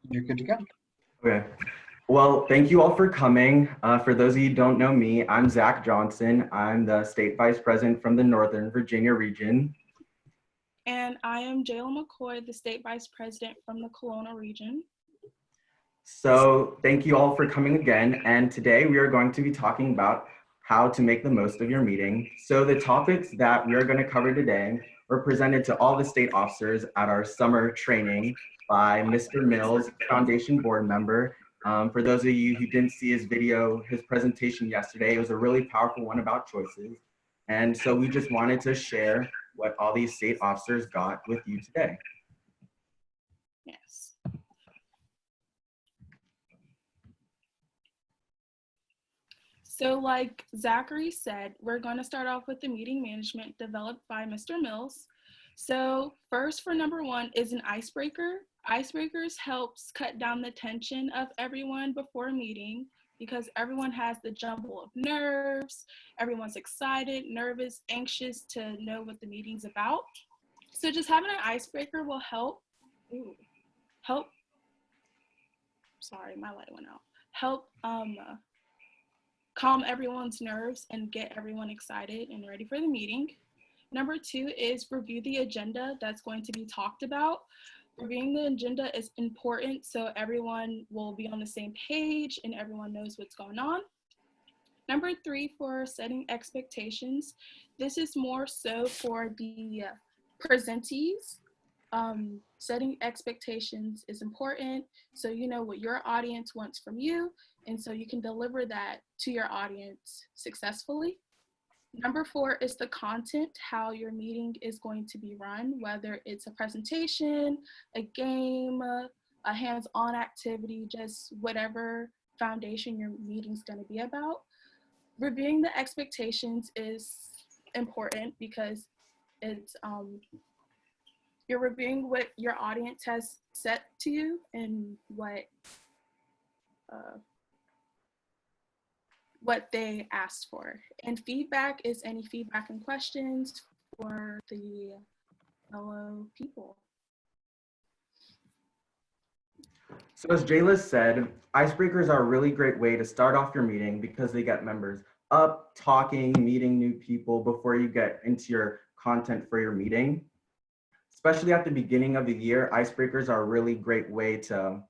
You're good to go. Okay. Well, thank you all for coming. For those of you who don't know me, I'm Zach Johnson. I'm the State Vice President from the Northern Virginia region. And I am Jayla McCoy, the State Vice President from the Colonial region. So thank you all for coming again. And today we are going to be talking about how to make the most of your meeting. So the topics that we are going to cover today were presented to all the state officers at our summer training by Mr. Mills, Foundation board member. For those of you who didn't see his video, his presentation yesterday, it was a really powerful one about choices. And so we just wanted to share what all these state officers got with you today. Yes. So like Zachary said, we're going to start off with the meeting management developed by Mr. Mills. So first for number one is an icebreaker. Icebreakers helps cut down the tension of everyone before a meeting because everyone has the jumble of nerves. Everyone's excited, nervous, anxious to know what the meeting's about. So just having an icebreaker will sorry, my light went out. Help calm everyone's nerves and get everyone excited and ready for the meeting. Number two is review the agenda that's going to be talked about. Reviewing the agenda is important so everyone will be on the same page and everyone knows what's going on. Number three, for setting expectations. This is more so for the presentees. Setting expectations is important so you know what your audience wants from you and so you can deliver that to your audience successfully. Number four is the content, how your meeting is going to be run, whether it's a presentation, a game, a hands-on activity, just whatever foundation your meeting's going to be about. Reviewing the expectations is important because it's you're reviewing what your audience has set to you and what they asked for. And feedback is any feedback and questions for the fellow people. So as Jayla said, icebreakers are a really great way to start off your meeting because they get members up, talking, meeting new people before you get into your content for your meeting. Especially at the beginning of the year, icebreakers are a really great way to,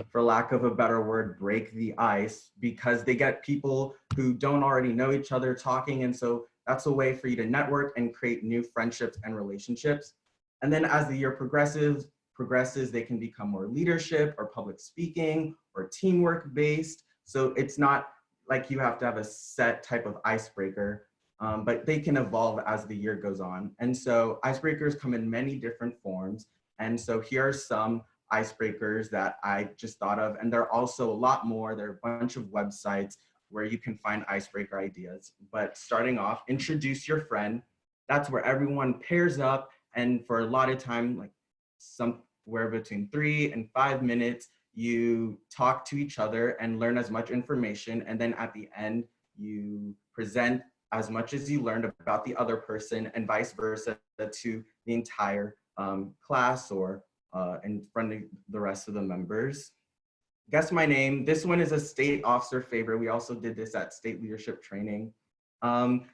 for lack of a better word, break the ice because they get people who don't already know each other talking. And so that's a way for you to network and create new friendships and relationships. And then as the year progresses, they can become more leadership or public speaking or teamwork based. So it's not like you have to have a set type of icebreaker. But they can evolve as the year goes on. And so icebreakers come in many different forms. And so here are some icebreakers that I just thought of. And there are also a lot more. There are a bunch of websites where you can find icebreaker ideas. But starting off, introduce your friend. That's where everyone pairs up. And for a lot of time, like somewhere between 3 and 5 minutes, you talk to each other and learn as much information. And then at the end, you present as much as you learned about the other person and vice versa to the entire class or in front of the rest of the members. Guess my name. This one is a state officer favorite. We also did this at state leadership training.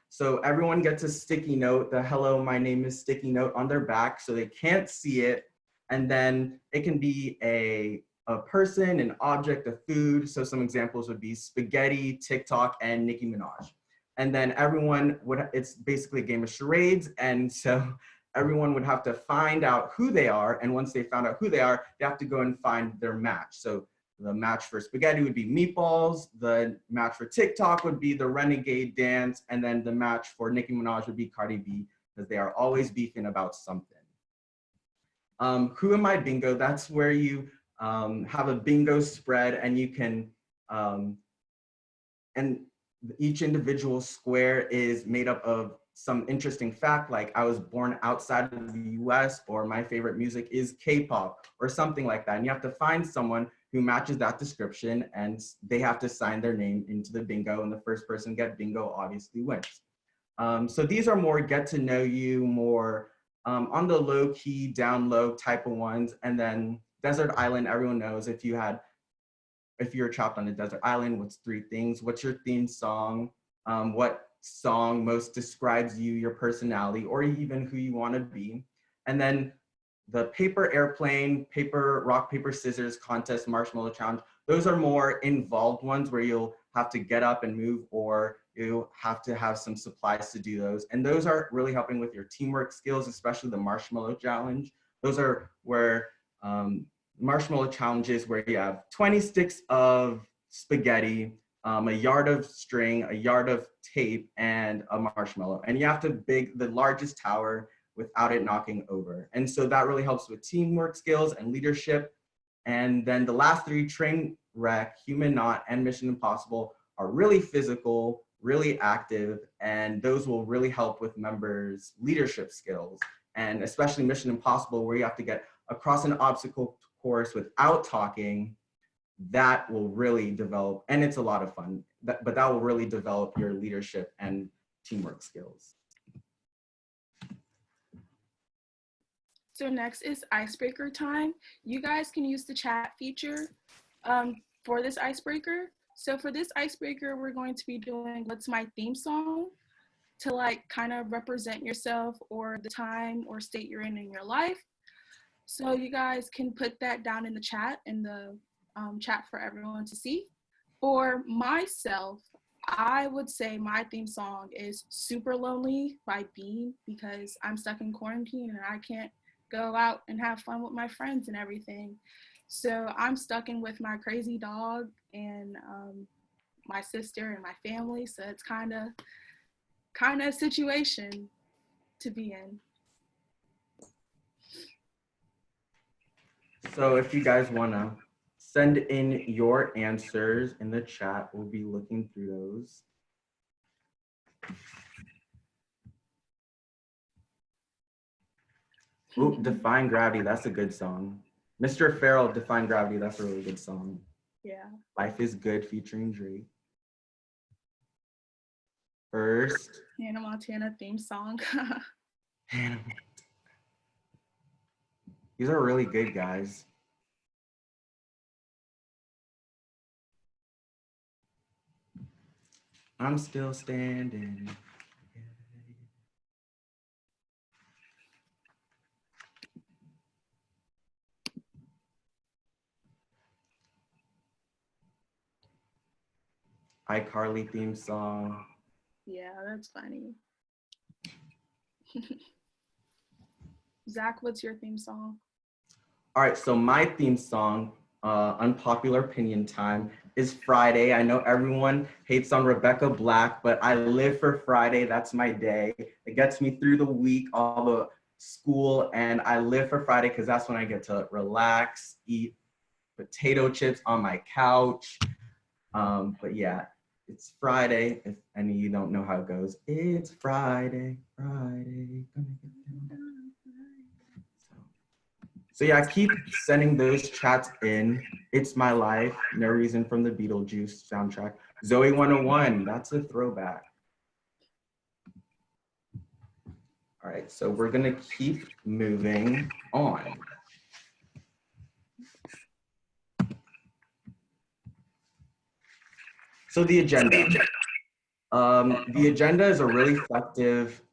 So everyone gets a sticky note, the hello, my name is sticky note on their back so they can't see it. And then it can be a person, an object, a food. So some examples would be spaghetti, TikTok, and Nicki Minaj. And then everyone it's basically a game of charades. And so everyone would have to find out who they are. And once they found out who they are, they have to go and find their match. So the match for spaghetti would be meatballs. The match for TikTok would be the renegade dance. And then the match for Nicki Minaj would be Cardi B because they are always beefing about something. Who am I bingo? That's where you have a bingo spread and you can, and each individual square is made up of some interesting fact, like I was born outside of the US, or my favorite music is K-pop, or something like that. And you have to find someone who matches that description and they have to sign their name into the bingo, and the first person to get bingo obviously wins. So these are more get to know you, more on the low key, down low type of ones. And then desert island, everyone knows if you're trapped on a desert island, what's 3 things? What's your theme song? What song most describes you, your personality, or even who you want to be? And then the paper airplane, paper, rock, paper, scissors contest, marshmallow challenge, those are more involved ones where you'll have to get up and move, or you have to have some supplies to do those. And those are really helping with your teamwork skills, especially the marshmallow challenge. Those are where marshmallow challenges where you have 20 sticks of spaghetti, a yard of string, a yard of tape, and a marshmallow. And you have to bake the largest tower without it knocking over. And so that really helps with teamwork skills and leadership. And then the last 3, train wreck, human knot, and mission impossible, are really physical, really active, and those will really help with members' leadership skills. And especially mission impossible, where you have to get across an obstacle course without talking, that will really develop, and it's a lot of fun, but that will really develop your leadership and teamwork skills. So next is icebreaker time. You guys can use the chat feature for this icebreaker. So for this icebreaker, we're going to be doing what's my theme song to like kind of represent yourself or the time or state you're in your life. So you guys can put that down in the chat chat for everyone to see. For myself, I would say my theme song is Super Lonely by Bean, because I'm stuck in quarantine and I can't go out and have fun with my friends and everything. So I'm stuck in with my crazy dog and my sister and my family. So it's kind of a situation to be in. So if you guys want to send in your answers in the chat, we'll be looking through those. Ooh, Define Gravity, that's a good song. Mr. Farrell, Define Gravity, that's a really good song. Yeah. Life is Good featuring Drake. First. Hannah Montana theme song. These are really good, guys. I'm still standing. iCarly theme song. Yeah, that's funny. Zach, what's your theme song? All right, so my theme song, unpopular opinion time, is Friday. I know everyone hates on Rebecca Black, but I live for Friday. That's my day. It gets me through the week, all the school, and I live for Friday because that's when I get to relax, eat potato chips on my couch. But yeah, it's Friday. If any of you don't know how it goes, it's Friday, Friday. So yeah, keep sending those chats in. It's My Life, No Reason from the Beetlejuice soundtrack. Zoe 101, that's a throwback. All right, so we're gonna keep moving on. So the agenda. The agenda is a really effective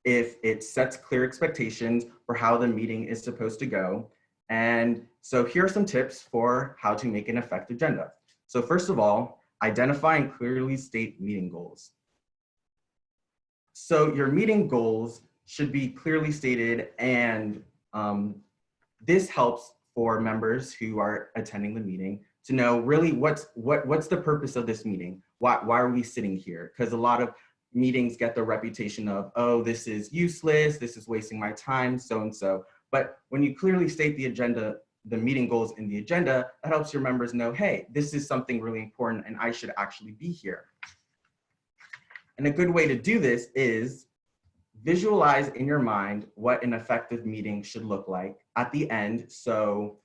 if it sets clear expectations for how the meeting is supposed to go. And so here are some tips for how to make an effective agenda. So first of all, identify and clearly state meeting goals. So your meeting goals should be clearly stated, and this helps for members who are attending the meeting to know really what's the purpose of this meeting. Why are we sitting here? Because a lot of meetings get the reputation of, oh, this is useless, this is wasting my time, so and so. But when you clearly state the agenda, the meeting goals in the agenda, that helps your members know, hey, this is something really important and I should actually be here. And a good way to do this is visualize in your mind what an effective meeting should look like at the end. So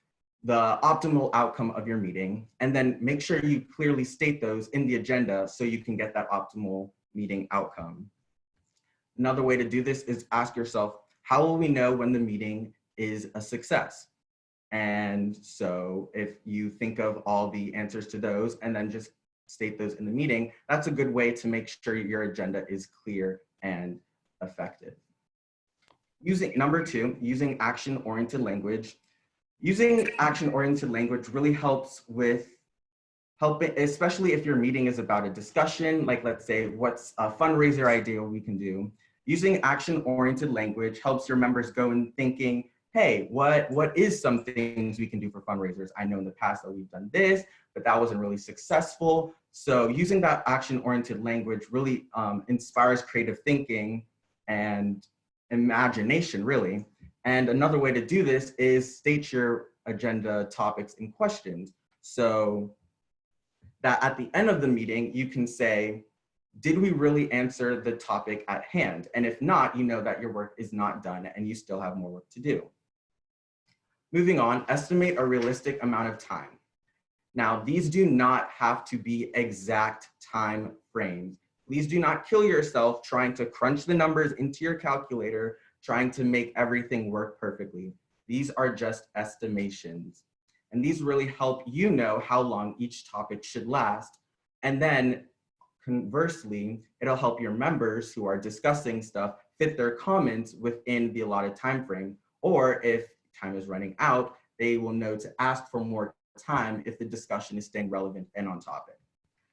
the optimal outcome of your meeting, and then make sure you clearly state those in the agenda so you can get that optimal meeting outcome. Another way to do this is ask yourself, how will we know when the meeting is a success? And so if you think of all the answers to those and then just state those in the meeting, that's a good way to make sure your agenda is clear and effective. Number two, using action-oriented language. Using action-oriented language really helps with helping, especially if your meeting is about a discussion, like let's say, what's a fundraiser idea we can do. Using action-oriented language helps your members go in thinking, hey, what is some things we can do for fundraisers? I know in the past that we've done this, but that wasn't really successful. So using that action-oriented language really inspires creative thinking and imagination, really. And another way to do this is state your agenda topics and questions. So that at the end of the meeting, you can say, did we really answer the topic at hand? And if not, you know that your work is not done and you still have more work to do. Moving on, estimate a realistic amount of time. Now, these do not have to be exact time frames. Please do not kill yourself trying to crunch the numbers into your calculator, trying to make everything work perfectly. These are just estimations. And these really help you know how long each topic should last. And then conversely, it'll help your members who are discussing stuff fit their comments within the allotted time frame. Or if time is running out, they will know to ask for more time if the discussion is staying relevant and on topic.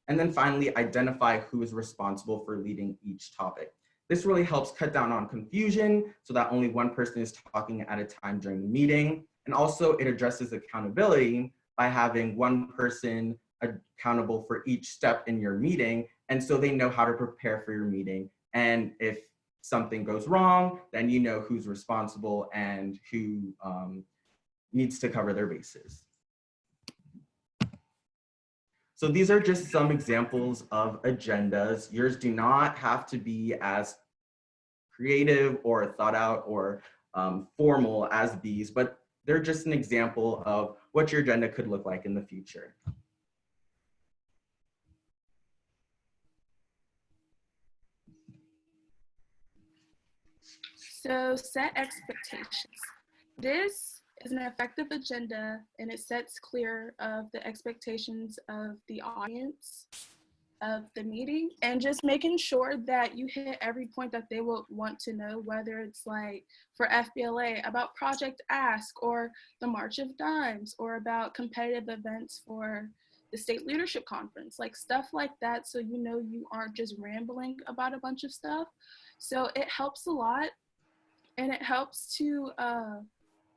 And then finally, identify who is responsible for leading each topic. This really helps cut down on confusion so that only one person is talking at a time during the meeting. And also it addresses accountability by having one person accountable for each step in your meeting. And so they know how to prepare for your meeting. And if something goes wrong, then you know who's responsible and who needs to cover their bases. So these are just some examples of agendas. Yours do not have to be as creative or thought out or formal as these, but they're just an example of what your agenda could look like in the future. So set expectations. This is an effective agenda and it sets clear of the expectations of the audience of the meeting and just making sure that you hit every point that they will want to know, whether it's like for FBLA about Project Ask or the March of Dimes or about competitive events for the State Leadership Conference, like stuff like that, so you know you aren't just rambling about a bunch of stuff. So it helps a lot, and it helps to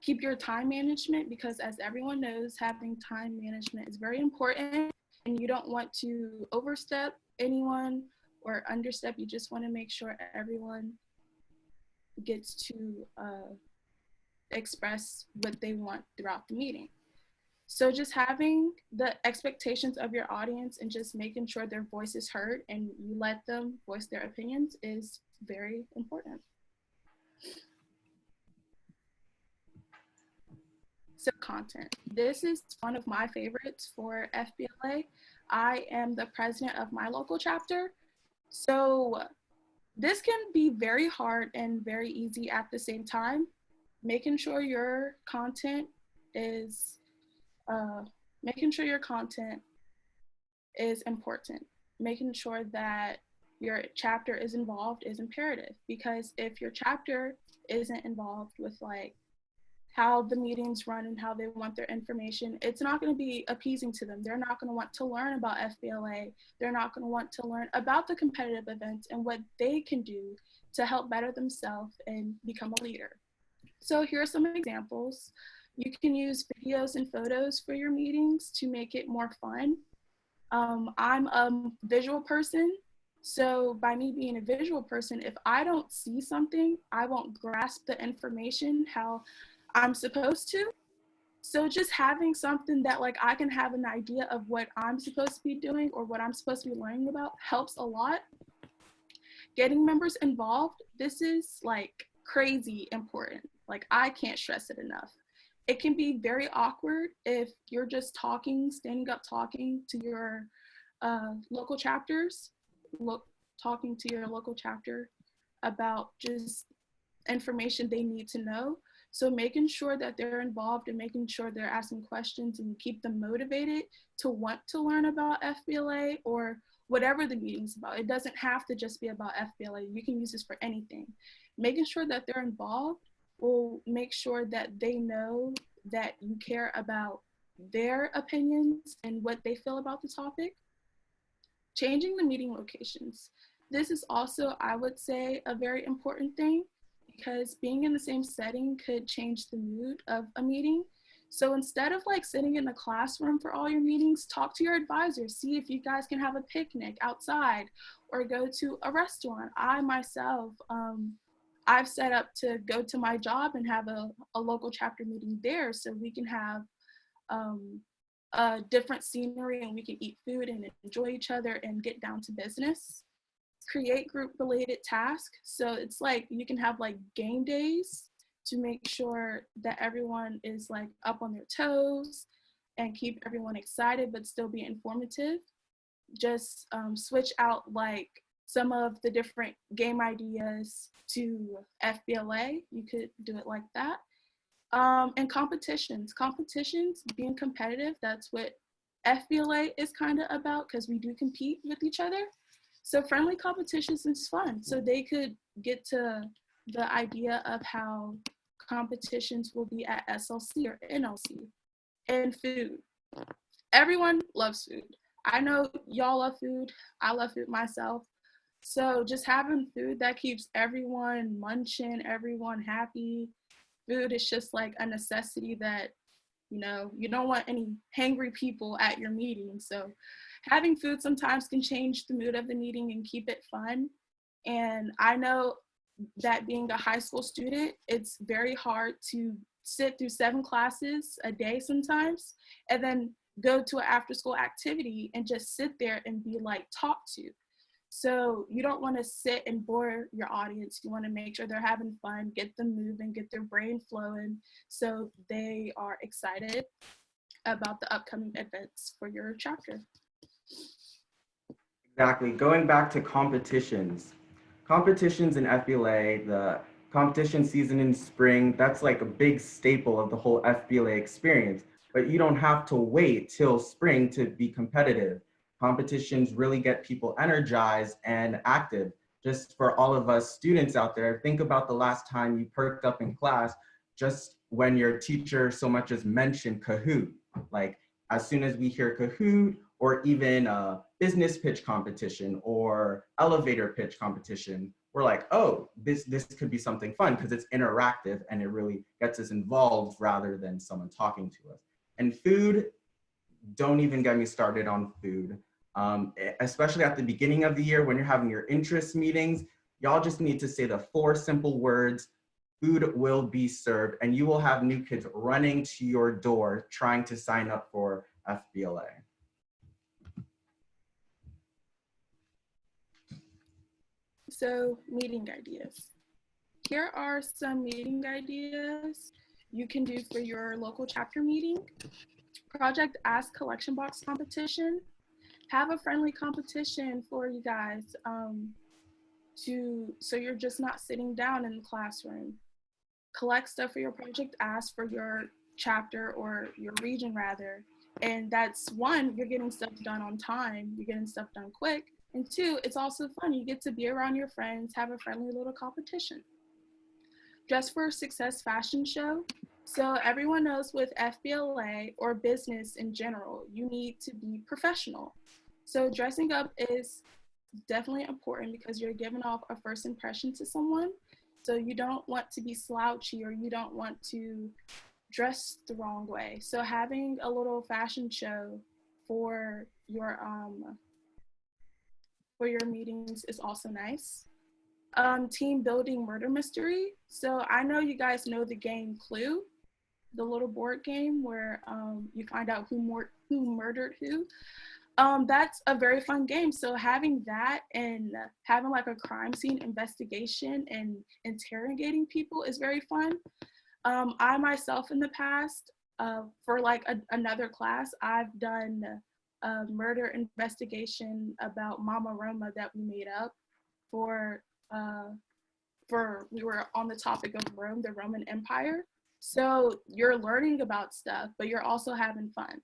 keep your time management, because as everyone knows, having time management is very important, and you don't want to overstep anyone or understep. You just want to make sure everyone gets to express what they want throughout the meeting. So just having the expectations of your audience and just making sure their voice is heard and you let them voice their opinions is very important. So content. This is one of my favorites for FBLA. I am the president of my local chapter. So this can be very hard and very easy at the same time. Making sure your content is important. Making sure that your chapter is involved is imperative, because if your chapter isn't involved with like how the meetings run and how they want their information, it's not going to be appeasing to them. They're not going to want to learn about FBLA. They're not going to want to learn about the competitive events and what they can do to help better themselves and become a leader. So here are some examples. You can use videos and photos for your meetings to make it more fun. I'm a visual person, so by me being a visual person, if I don't see something, I won't grasp the information how I'm supposed to. So just having something that like I can have an idea of what I'm supposed to be doing or what I'm supposed to be learning about helps a lot. Getting members involved, this is like crazy important. Like I can't stress it enough. It can be very awkward if you're just talking, standing up talking to your local chapters, talking to your local chapter about just information they need to know. So making sure that they're involved and making sure they're asking questions and keep them motivated to want to learn about FBLA or whatever the meeting's about. It doesn't have to just be about FBLA. You can use this for anything. Making sure that they're involved will make sure that they know that you care about their opinions and what they feel about the topic. Changing the meeting locations. This is also, I would say, a very important thing because being in the same setting could change the mood of a meeting. So instead of like sitting in the classroom for all your meetings, talk to your advisors, see if you guys can have a picnic outside or go to a restaurant. I myself, I've set up to go to my job and have a local chapter meeting there so we can have different scenery and we can eat food and enjoy each other and get down to business. Create group related tasks. So it's like you can have like game days to make sure that everyone is like up on their toes and keep everyone excited but still be informative. Just switch out like some of the different game ideas to FBLA. You could do it like that. And competitions, being competitive, that's what FBLA is kind of about because we do compete with each other. So friendly competitions is fun. So they could get to the idea of how competitions will be at SLC or NLC. And food. Everyone loves food. I know y'all love food. I love food myself. So just having food that keeps everyone munching, everyone happy. Food is just like a necessity that, you know, you don't want any hangry people at your meeting. So having food sometimes can change the mood of the meeting and keep it fun. And I know that being a high school student, it's very hard to sit through 7 classes a day sometimes, and then go to an after school activity and just sit there and be like talked to. So you don't want to sit and bore your audience. You want to make sure they're having fun, get them moving, get their brain flowing so they are excited about the upcoming events for your chapter. Exactly. Going back to competitions. Competitions in FBLA, the competition season in spring, that's like a big staple of the whole FBLA experience. But you don't have to wait till spring to be competitive. Competitions really get people energized and active. Just for all of us students out there, think about the last time you perked up in class just when your teacher so much as mentioned Kahoot. Like as soon as we hear Kahoot or even a business pitch competition or elevator pitch competition, we're like, oh, this could be something fun because it's interactive and it really gets us involved rather than someone talking to us. And food, don't even get me started on food. Especially at the beginning of the year when you're having your interest meetings, y'all just need to say the 4 simple words, food will be served, and you will have new kids running to your door trying to sign up for FBLA. So meeting ideas. Here are some meeting ideas you can do for your local chapter meeting. Project Ask Collection Box competition. Have a friendly competition for you guys so you're just not sitting down in the classroom. Collect stuff for your project Ask for your chapter or your region rather. And that's one, you're getting stuff done on time, you're getting stuff done quick. And 2, it's also fun. You get to be around your friends, have a friendly little competition. Dress for Success fashion show. So everyone knows with FBLA or business in general, you need to be professional. So dressing up is definitely important because you're giving off a first impression to someone. So you don't want to be slouchy or you don't want to dress the wrong way. So having a little fashion show for your meetings is also nice. Team building murder mystery. So I know you guys know the game Clue, the little board game where you find out who murdered who. That's a very fun game. So having that and having like a crime scene investigation and interrogating people is very fun. I myself in the past, for like another class, I've done a murder investigation about Mama Roma that we made up for we were on the topic of Rome, the Roman Empire. So you're learning about stuff, but you're also having fun.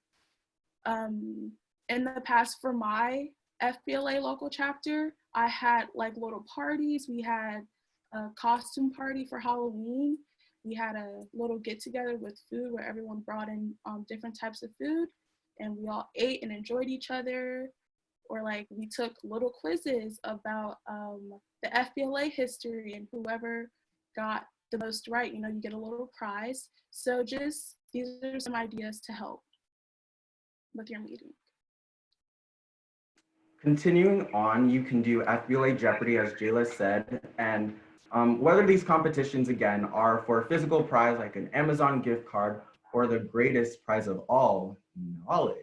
In the past, for my FBLA local chapter, I had like little parties. We had a costume party for Halloween. We had a little get together with food where everyone brought in different types of food, and we all ate and enjoyed each other. Or like we took little quizzes about the FBLA history, and whoever got the most right, you get a little prize. So just these are some ideas to help with your meeting. Continuing on, you can do FBLA Jeopardy, as Jayla said, and whether these competitions, again, are for a physical prize like an Amazon gift card or the greatest prize of all, knowledge.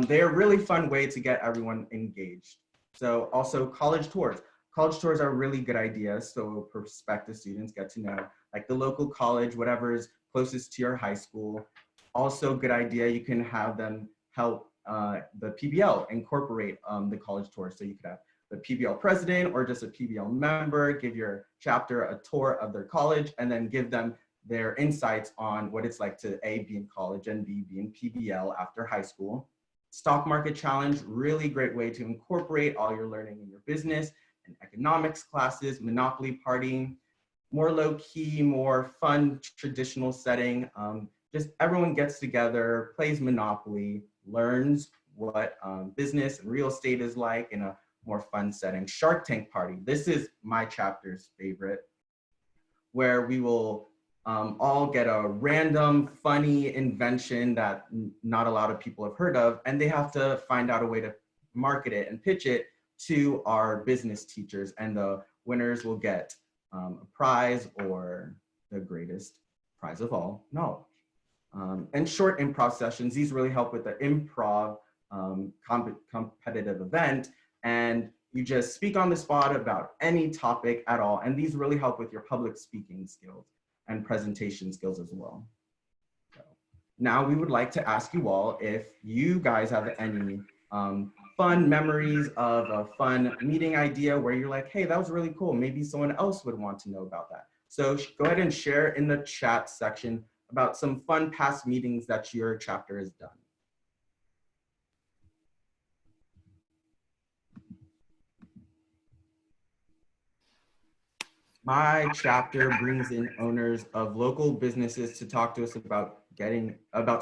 They are a really fun way to get everyone engaged. So also college tours. College tours are a really good idea, so prospective students get to know like the local college, whatever is closest to your high school. Also good idea, you can have them help the PBL incorporate the college tour. So you could have the PBL president or just a PBL member give your chapter a tour of their college and then give them their insights on what it's like to A, be in college, and B, be in PBL after high school. Stock market challenge, really great way to incorporate all your learning in your business and economics classes. Monopoly party, more low key, more fun, traditional setting. Just everyone gets together, plays Monopoly, learns what business and real estate is like in a more fun setting. Shark Tank party. This is my chapter's favorite, where we will all get a random funny invention that not a lot of people have heard of, and they have to find out a way to market it and pitch it to our business teachers, and the winners will get a prize or the greatest prize of all, knowledge. And short improv sessions, these really help with the improv competitive event, and you just speak on the spot about any topic at all, and these really help with your public speaking skills and presentation skills as well. So now we would like to ask you all if you guys have any fun memories of a fun meeting idea where you're like, hey, that was really cool. Maybe someone else would want to know about that. So go ahead and share in the chat section about some fun past meetings that your chapter has done. My chapter brings in owners of local businesses to talk to us about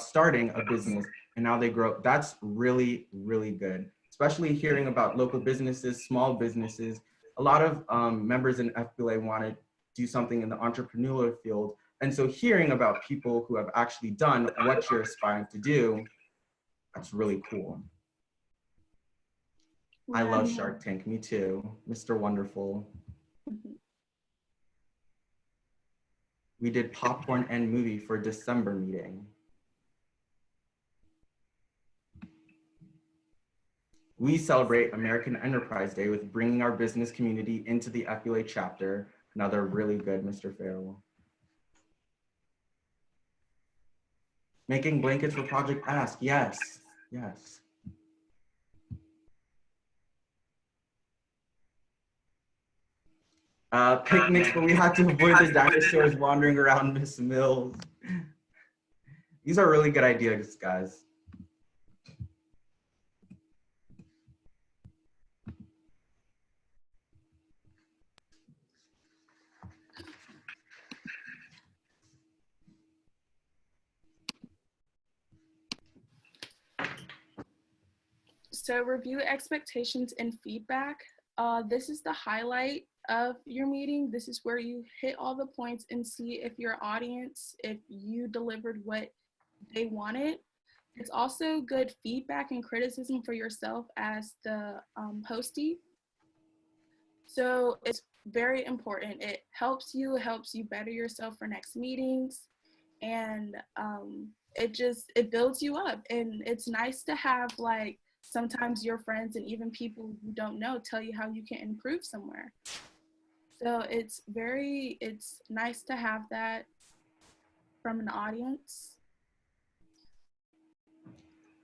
starting a business and how they grow. That's really, really good, especially hearing about local businesses, small businesses. A lot of members in FBLA want to do something in the entrepreneurial field. And so hearing about people who have actually done what you're aspiring to do, that's really cool. I love Shark Tank, me too, Mr. Wonderful. We did popcorn and movie for December meeting. We celebrate American Enterprise Day with bringing our business community into the FBLA chapter. Another really good, Mr. Farrell. Making blankets for Project Ask, yes, yes. Picnics, but we had to avoid the dinosaurs wandering around Miss Mills. These are really good ideas, guys. So review expectations and feedback. This is the highlight of your meeting. This is where you hit all the points and see if your audience, if you delivered what they wanted. It's also good feedback and criticism for yourself as the hostee. So it's very important. It helps you better yourself for next meetings, and it builds you up. And it's nice to have like sometimes your friends and even people you don't know tell you how you can improve somewhere. So it's nice to have that from an audience.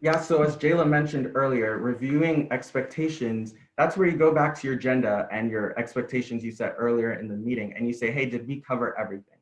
Yeah, so as Jayla mentioned earlier, reviewing expectations, that's where you go back to your agenda and your expectations you set earlier in the meeting and you say, hey, did we cover everything?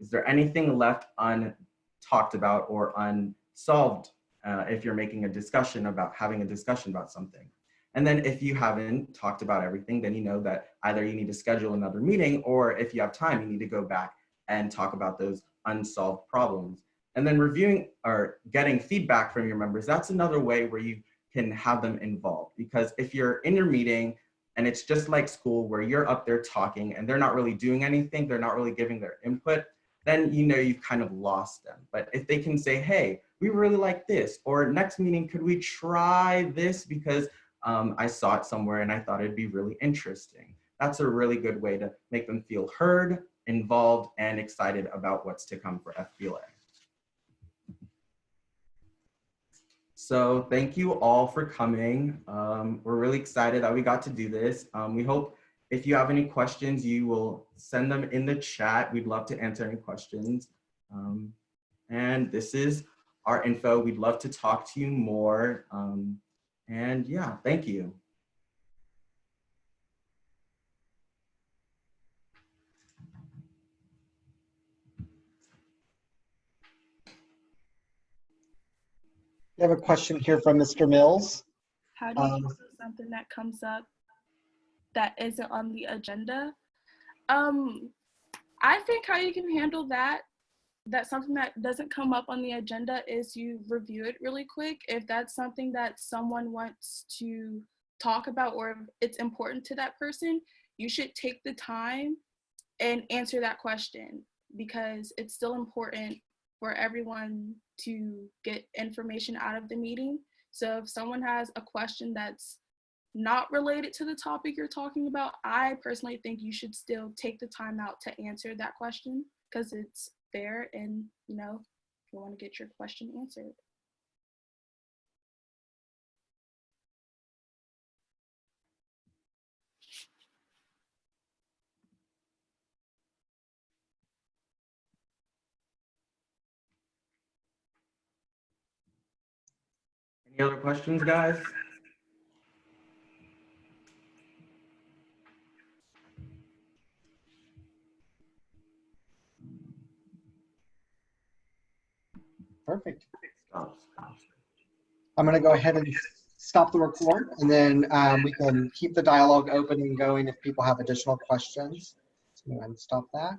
Is there anything left untalked about or unsolved if you're making a discussion about having a discussion about something? And then if you haven't talked about everything, then you know that either you need to schedule another meeting, or if you have time, you need to go back and talk about those unsolved problems. And then reviewing or getting feedback from your members, that's another way where you can have them involved. Because if you're in your meeting and it's just like school where you're up there talking and they're not really doing anything, they're not really giving their input, then you know you've kind of lost them. But if they can say, hey, we really like this, or next meeting, could we try this because I saw it somewhere and I thought it'd be really interesting. That's a really good way to make them feel heard, involved, and excited about what's to come for FBLA. So thank you all for coming. We're really excited that we got to do this. We hope if you have any questions, you will send them in the chat. We'd love to answer any questions. And this is our info. We'd love to talk to you more. And yeah, thank you. We have a question here from Mr. Mills. How do you handle something that comes up that isn't on the agenda? I think how you can handle that's something that doesn't come up on the agenda is you review it really quick. If that's something that someone wants to talk about or if it's important to that person, you should take the time and answer that question because it's still important for everyone to get information out of the meeting. So if someone has a question that's not related to the topic you're talking about, I personally think you should still take the time out to answer that question because it's fair and, you know, you want to get your question answered. Any other questions, guys? Perfect. Stop. I'm going to go ahead and stop the record, and then we can keep the dialogue open and going if people have additional questions. So go ahead and stop that.